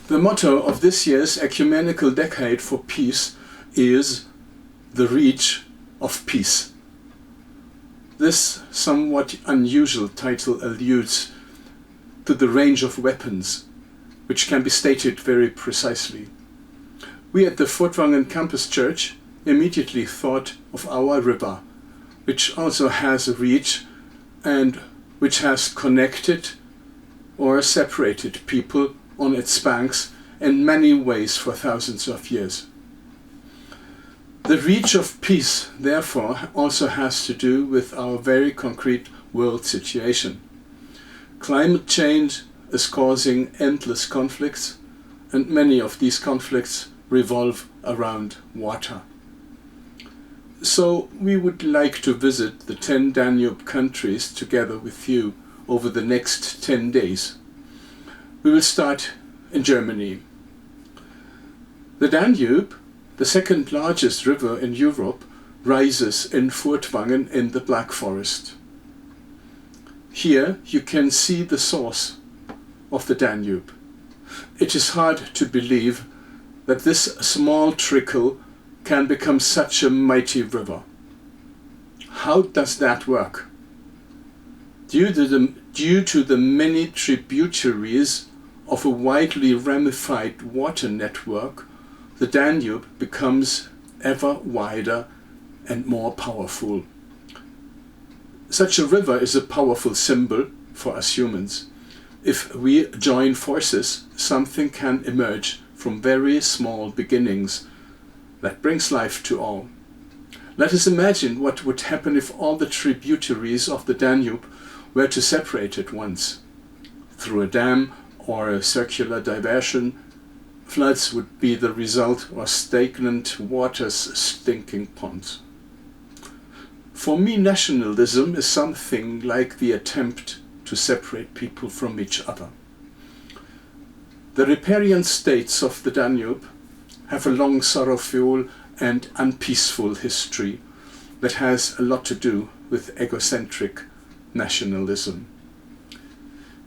The motto of this year's Ecumenical Decade for Peace is the reach of peace. This somewhat unusual title alludes to the range of weapons, which can be stated very precisely. We at the Furtwangen Campus Church immediately thought of our river, which also has a reach and which has connected or separated people on its banks in many ways for thousands of years. The reach of peace, therefore, also has to do with our very concrete world situation. Climate change is causing endless conflicts, and many of these conflicts revolve around water. So we would like to visit the 10 Danube countries together with you over the next 10 days. We will start in Germany. The Danube, the second largest river in Europe, rises in Furtwangen in the Black Forest. Here you can see the source of the Danube. It is hard to believe that this small trickle can become such a mighty river. How does that work? Due to the many tributaries of a widely ramified water network, the Danube becomes ever wider and more powerful. Such a river is a powerful symbol for us humans. If we join forces, something can emerge from very small beginnings that brings life to all. Let us imagine what would happen if all the tributaries of the Danube were to separate at once. Through a dam or a circular diversion, floods would be the result, or stagnant waters stinking ponds. For me, nationalism is something like the attempt to separate people from each other. The riparian states of the Danube have a long, sorrowful and unpeaceful history that has a lot to do with egocentric nationalism.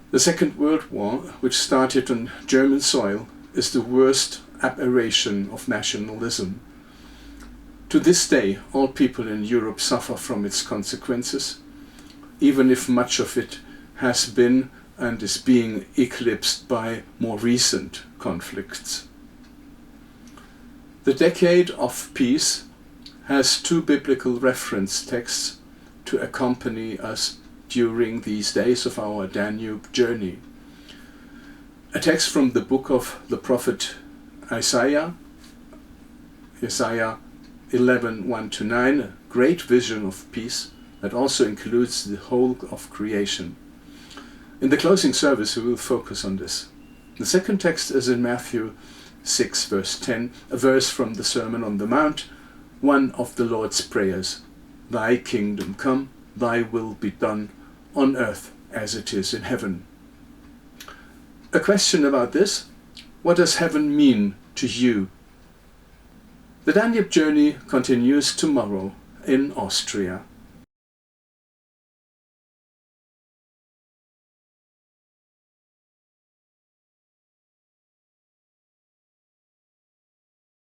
The Second World War, which started on German soil, is the worst aberration of nationalism. To this day, all people in Europe suffer from its consequences, even if much of it has been and is being eclipsed by more recent conflicts. The Decade of Peace has 2 biblical reference texts to accompany us during these days of our Danube journey. A text from the book of the prophet Isaiah 11:1-9, a great vision of peace that also includes the whole of creation. In the closing service we will focus on this. The second text is in Matthew 6 verse 10, a verse from the Sermon on the Mount, one of the Lord's prayers. Thy kingdom come, thy will be done on earth as it is in heaven. A question about this: what does heaven mean to you? The Danube journey continues tomorrow in Austria.